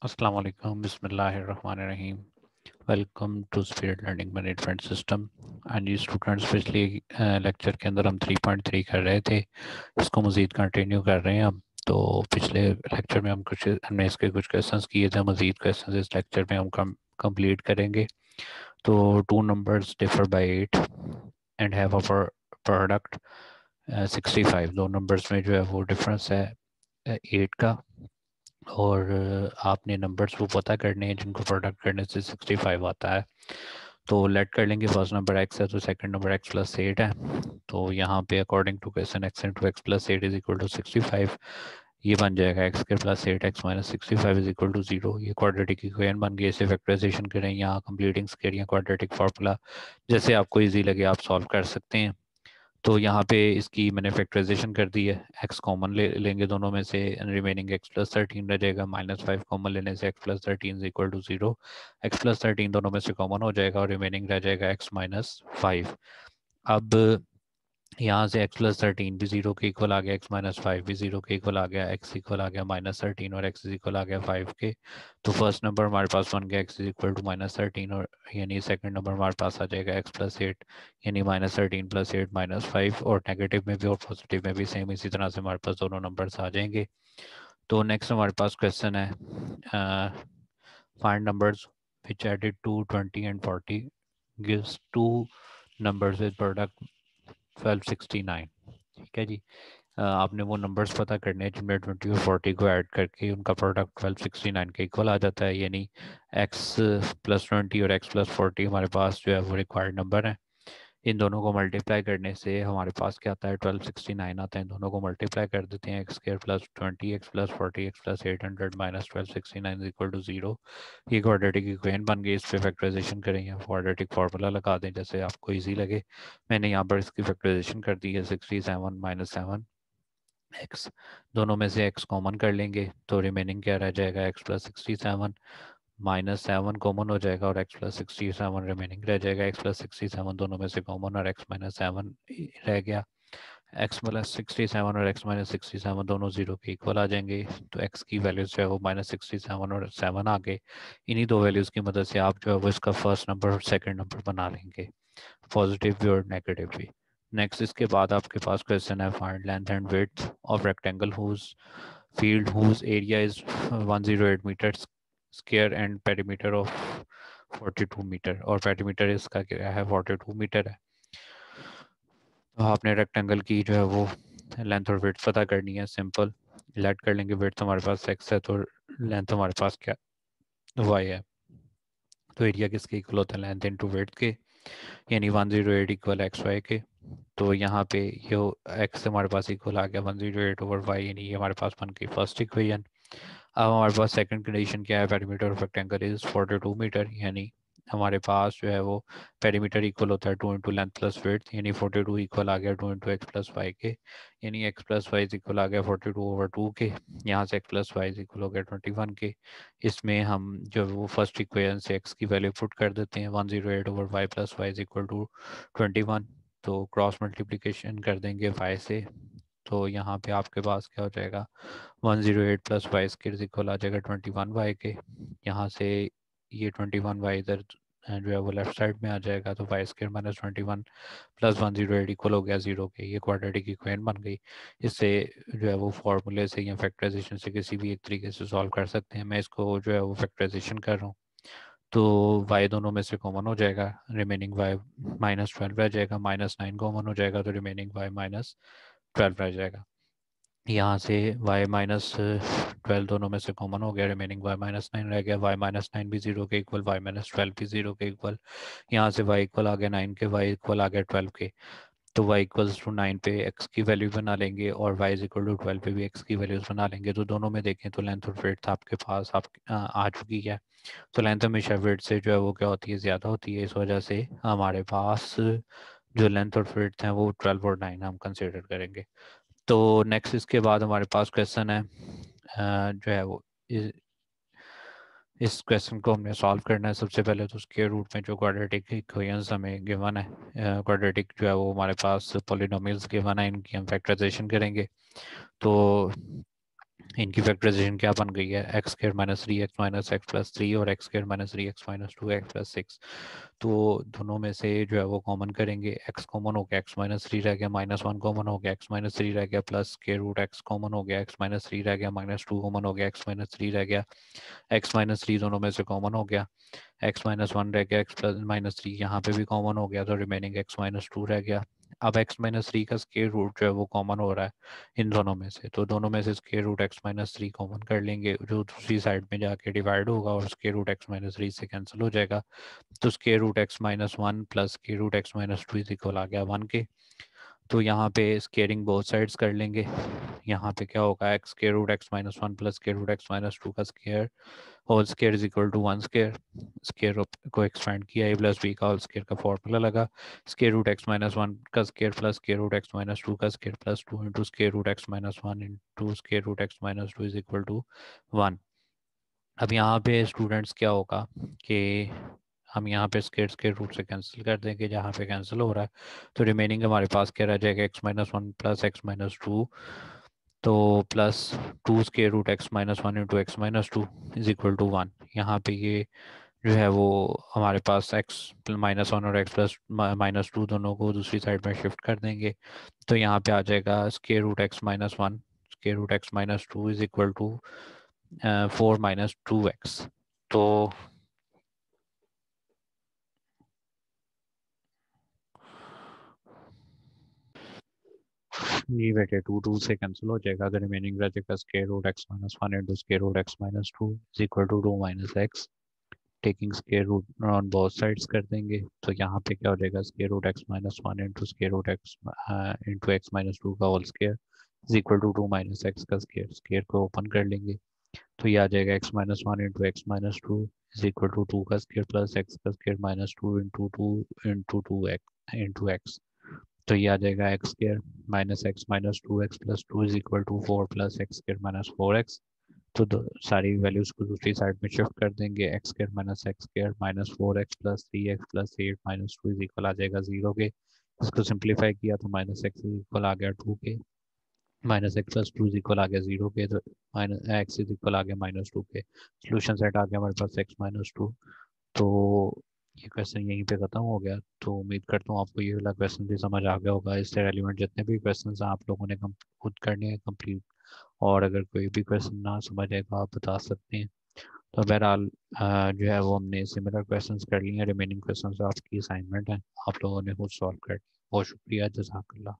Assalamu alaikum, Bismillahirrahmanirrahim. Welcome to speed learning management system. And ये students पिछले lecture के अंदर हम 3.3 कर रहे थे, इसको मज़ीद कंटिन्यू कर रहे हैं हम। तो पिछले लेक्चर में हमने इसके कुछ क्वेश्चंस किए थे, मज़ीद क्वेश्चंस इस लेक्चर में हम कंप्लीट करेंगे। तो two numbers differ by 8 and have a product 65। दो नंबर्स में जो है वो डिफरेंस है 8 का, और आपने नंबर्स वो पता करने हैं जिनको प्रोडक्ट करने से 65 आता है। तो लेट कर लेंगे, फर्स्ट नंबर एक्स है तो सेकंड नंबर एक्स प्लस 8 है। तो यहाँ पे according to question X into X plus 8 is equal to 65। ये बन जाएगा एक्स के plus 8 X minus 65 is equal to 0। ये क्वाड्रेटिक इक्वेशन बन गई। इसे फैक्टराइजेशन करें, यहाँ कंप्लीटिंग करिए क्वाड्रेटिक फार्मूला, जैसे आपको ईजी लगे आप सॉल्व कर सकते हैं। तो यहाँ पे इसकी मैंने फैक्टराइजेशन कर दी है। एक्स कॉमन लेंगे दोनों में से, रिमेनिंग एक्स प्लस 13 रह जाएगा। -5 कॉमन लेने से X plus 13 is equal to 0। X plus 13 दोनों में से कॉमन हो जाएगा और रिमेनिंग रह जाएगा एक्स माइनस 5। अब यहाँ से एक्स प्लस 13 भी 0 के इक्वल आ गया, एक्स माइनस 5 भी 0 के इक्वल आ गया, एक्स इक्वल आ गया -13 और एक्स इज इक्वल आ गया 5 के। तो फर्स्ट नंबर हमारे पास बन गया एक्स इज इक्वल टू -13, और यानी सेकंड नंबर हमारे पास आ जाएगा एक्स प्लस 8 यानी -13 प्लस 8 -5। और नेगेटिव में भी और पॉजिटिव में भी सेम इसी तरह से हमारे पास दोनों नंबर्स आ जाएंगे। तो नेक्स्ट हमारे पास क्वेश्चन है, find numbers which added to 20 and 40 gives two numbers with product 1269। ठीक है जी। आपने वो नंबर्स पता करने हैं जिनमें 20 और 40 को ऐड करके उनका प्रोडक्ट 1269 के इक्वल आ जाता है, यानी x प्लस 20 और x प्लस 40 हमारे पास जो है वो रिक्वायर्ड नंबर है। इन दोनों को मल्टीप्लाई करने से हमारे पास क्या आता है, 1269 आता है। इन दोनों को मल्टीप्लाई कर देते हैं, X square plus 20 X plus 40 X plus 800 minus 1269 equal to 0। ये क्वाड्रेटिक इक्वेशन बन गई। इस पर फैक्टराइजेशन करेंगे, क्वाड्रेटिक फार्मूला लगा दें जैसे आपको ईजी लगे। मैंने यहाँ पर इसकी फैक्टराइजेशन कर दी है, 67 माइनस 7 एक्स, दोनों में से एक्स कॉमन कर लेंगे तो रिमेनिंग क्या रह जाएगा, एक्स प्लस 67 -7 कॉमन हो जाएगा और एक्स प्लस 67 रिमेनिंग रह जाएगा। एक्स प्लस 67 दोनों में से कॉमन और एक्स माइनस 7 रह गया। एक्स प्लस 67 और एक्स माइनस 67 दोनों 0 के इक्वल आ जाएंगे। तो एक्स की वैल्यूज जो है वो -67 और 7 आ गए। इन्हीं दो वैल्यूज की मदद से आप जो है वो इसका फर्स्ट नंबर और सेकंड नंबर बना लेंगे, पॉजिटिव भी और नेगेटिव भी। नेक्स्ट इसके बाद आपके पास क्वेश्चन है, find length and width of rectangle whose field whose area is 108 meters square and perimeter of 42 metre, और पेरीमीटर इसका क्या है, 42 मीटर है। तो आपने रेक्टेंगल की जो है वो लेंथ और विड्थ पता करनी है। सिंपल, लेट कर लेंगे, विड्थ हमारे पास x है तो लेंथ हमारे पास क्या y है। तो एरिया किसके इक्वल होता है, लेंथ इनटू विड्थ के, यानी 108 इक्वल एक्स वाई के। तो यहाँ पे ये x हमारे पास इक्वल आ गया 108 ओवर y, यानी ये हमारे पास बन गई फर्स्ट इक्वेशन। अब हमारे पास सेकंड कंडीशन क्या है, perimeter of rectangle is 42 metre, यानी हमारे पास जो है वो पेरीमीटर इक्वल होता है 2 इंटू लेंथ प्लस विड्थ, यानी 42 इक्वल आ गया 2 इंटू एक्स प्लस वाई के, यानी एक्स प्लस वाई इक्वल आ गया 42 ओवर 2 के। यहाँ से एक्स प्लस वाई इक्वल हो गया 21 के। इसमें हम जो वो फर्स्ट इक्वेशन से एक्स की वैल्यू पुट कर देते हैं, 108 over Y plus Y equal to 21। तो क्रॉस मल्टीप्लिकेशन कर देंगे वाई से, तो यहाँ पे आपके पास क्या हो जाएगा, 108 प्लस वाई स्क्वायर इक्वल आ जाएगा 21 वाई के। यहाँ से ये 21 वाई इधर जो है वो लेफ्ट साइड में आ जाएगा, तो Y square minus 21 plus 108 equal हो गया 0 के। ये क्वाड्रेटिक इक्वेशन बन गई। इससे जो है वो फार्मूले से या फैक्टराइजेशन से किसी भी एक तरीके से सॉल्व कर सकते हैं। मैं इसको जो है वो फैक्टराइजेशन कर रहा हूँ। तो y दोनों में से कॉमन हो जाएगा, रिमेनिंग y -12 रह जाएगा, -9 कॉमन हो जाएगा तो रिमेनिंग y -12 रह जाएगा। यहाँ से y -12 दोनों में से कॉमन हो गया, रिमेनिंग y -9 रह गया। y -9 भी 0 के इक्वल, y -12 भी 0 के इक्वल। यहाँ से y इक्वल आ गया 9 के, y इक्वल आ गया 12 के। तो y इक्वल्स टू 9 पे x की वैल्यू बना लेंगे और y इज इक्वल टू 12 पे भी x की वैल्यूज बना लेंगे। तो दोनों में देखें तो लेंथ और विड्थ आपके पास आ चुकी है। तो लेंथ हमेशा विड्थ से जो है वो क्या होती है, ज़्यादा होती है। इस वजह से हमारे पास जो लेंथ और विड्थ हैं वो 12 और 9 हम कंसिडर करेंगे। तो नेक्स्ट इसके बाद हमारे पास क्वेश्चन है, जो है वो इस क्वेश्चन को हमने सॉल्व करना है। सबसे पहले तो स्क्वायर रूट में जो क्वाड्रेटिक इक्वेशंस हमें गिवन है, क्वाड्रेटिक जो है वो हमारे पास पॉलिनोमियल्स गिवन है, इनकी हम फैक्टराइजेशन करेंगे। तो इनकी फैक्टराइजेशन क्या बन गई है, X square minus three X minus X plus three और X square minus three X minus two X plus six. तो दोनों में से जो है वो कॉमन करेंगे, एक्स कॉमन हो गया, एक्स माइनस थ्री रह गया, माइनस वन कॉमन हो गया, एक्स माइनस थ्री रह गया, plus square root X common हो गया, एक्स माइनस थ्री रह गया, माइनस टू कॉमन हो गया, एक्स माइनस थ्री रह गया, एक्स माइनस थ्री दोनों में से कॉमन हो गया, एक्स माइनस वन रह गया, एक्स प्लस माइनस थ्री यहाँ पे भी कॉमन हो गया, तो रिमेनिंग एक्स माइनस टू रह गया। अब एक्स माइनस थ्री का स्क्वायर रूट जो है वो कॉमन हो रहा है इन दोनों में से, तो दोनों में से square root X minus three common कर लेंगे, जो दूसरी साइड में जाके डिवाइड होगा और square root X minus three से कैंसिल हो जाएगा। तो square root X minus one plus square root X minus two is equal आ गया वन के। तो यहाँ पे स्केयरिंग बोथ साइड्स कर लेंगे। यहाँ पे क्या होगा, X square root X minus one plus square root X minus two का square whole square is equal to one square. Square को एक्सपेंड किया, ए प्लस बी का होल स्क्वायर का फॉर्मूला लगा, square root X minus one का square plus square root X minus two का square plus two into square root X minus one into square root X minus two is equal to one. अब यहाँ पे students क्या होगा कि हम यहाँ पे स्क्वायर स्क्वायर रूट से कैंसिल कर देंगे, जहाँ पे कैंसिल हो रहा है, तो रिमेनिंग हमारे पास क्या रह जाएगा, X minus one plus X minus two, तो plus two square root X minus one into X minus two is equal to one. यहाँ पे ये जो है वो हमारे पास एक्स माइनस वन और एक्स प्लस माइनस टू दोनों को दूसरी साइड में शिफ्ट कर देंगे, तो यहाँ पे आ जाएगा square root X minus one square root X minus two is equal to four minus two X. तो ये बेटे टू टू से कैंसिल हो जाएगा, तो रिमेनिंग रह जाएगा square root X minus one into square root X minus two is equal to two minus X. Taking square root on both sides कर देंगे, तो यहाँ पे क्या हो जाएगा, square root X minus one into square root X into X minus two का whole square is equal to two minus X का स्क्वायर। स्क्वायर को ओपन कर लेंगे, तो ये आ जाएगा X minus one into X minus two is equal to two का स्क्वायर प्लस एक्स का square minus two into two X into X. तो ये आ जाएगा X square minus two X plus two is equal to four plus X square minus four X. तो सारी values को दूसरी साइड में शिफ्ट कर देंगे, X square minus four X plus three X plus eight minus two is equal आ जाएगा zero के। इसको सिंप्लीफाई किया तो माइनस एक्स इज इक्वल आ गया टू के, minus X plus two is equal आ गया जीरो के, तो माइनस एक्स इज इक्वल आ गया माइनस टू के। सोल्यूशन सेट आ गया हमारे पास एक्स माइनस टू। तो ये क्वेश्चन यहीं पे खत्म हो गया। तो उम्मीद करता हूँ आपको ये वाला क्वेश्चन भी समझ आ गया होगा। इससे रेलिवेंट जितने भी क्वेश्चन आप लोगों ने खुद करने हैं कंप्लीट, और अगर कोई भी क्वेश्चन ना समझ आए तो आप बता सकते हैं। तो बहरहाल जो है वो हमने सिमिलर क्वेश्चंस कर लिए हैं, रिमेनिंग क्वेश्चंस आपकी असाइनमेंट है, आप लोगों ने खुद सॉल्व कर लिया। बहुत शुक्रिया, जज़ाकल्लाह।